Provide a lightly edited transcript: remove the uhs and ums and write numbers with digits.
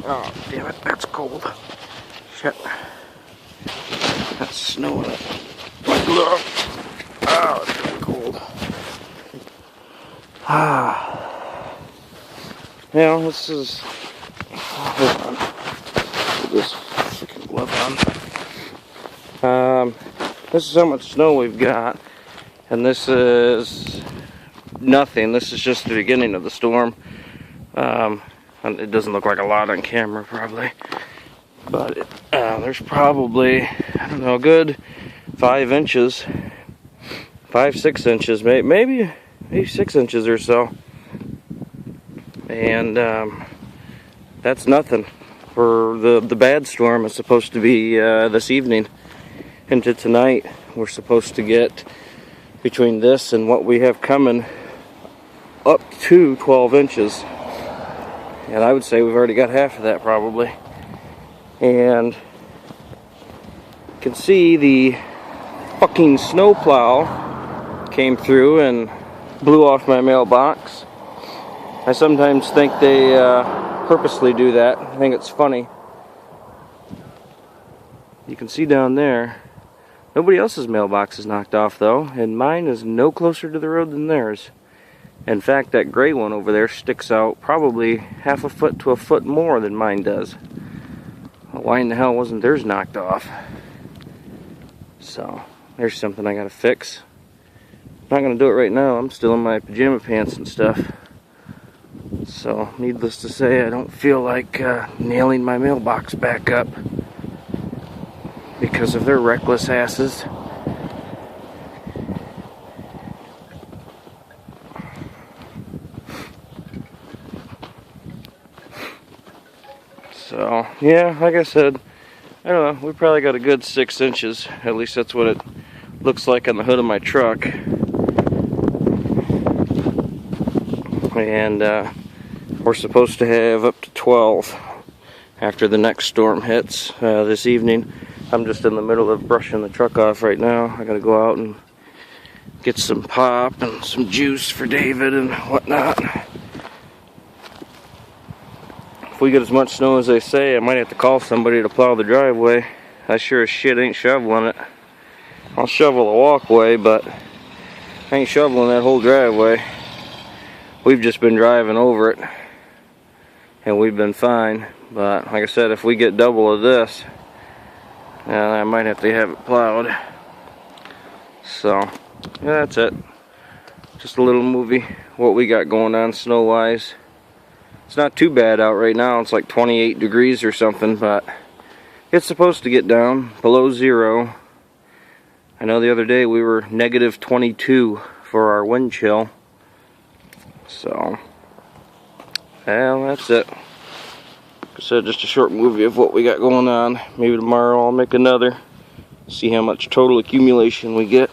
Oh, damn it, that's cold. Shit. That's snowing up my glove. Oh, it's really cold. Ah. You know, this is... Hold on. Put this freaking glove on. This is how much snow we've got. And this is nothing. This is just the beginning of the storm. It doesn't look like a lot on camera, probably. But there's probably, I don't know, a good 5 inches. 5-6 inches, maybe 6 inches or so. And that's nothing. For the bad storm is supposed to be this evening into tonight. We're supposed to get between this and what we have coming up to 12 inches. And I would say we've already got half of that probably. And you can see the fucking snowplow came through and blew off my mailbox. I sometimes think they purposely do that. I think it's funny. You can see down there, nobody else's mailbox is knocked off though, and mine is no closer to the road than theirs. In fact, that gray one over there sticks out probably half a foot to a foot more than mine does. Well, why in the hell wasn't theirs knocked off? So, there's something I gotta fix. I'm not gonna do it right now. I'm still in my pajama pants and stuff. So, needless to say, I don't feel like nailing my mailbox back up because of their reckless asses. So, yeah, like I said, I don't know, we probably got a good 6 inches. At least that's what it looks like on the hood of my truck. And we're supposed to have up to 12 after the next storm hits this evening. I'm just in the middle of brushing the truck off right now. I gotta go out and get some pop and some juice for David and whatnot. If we get as much snow as they say, I might have to call somebody to plow the driveway. I sure as shit ain't shoveling it. I'll shovel the walkway, but I ain't shoveling that whole driveway. We've just been driving over it, and we've been fine. But like I said, if we get double of this, I might have to have it plowed. So, yeah, that's it. Just a little movie, what we got going on snow-wise. It's not too bad out right now. It's like 28 degrees or something, but it's supposed to get down below 0. I know the other day we were negative 22 for our wind chill. So, well, that's it. Like I said, just a short movie of what we got going on. Maybe tomorrow I'll make another. See how much total accumulation we get.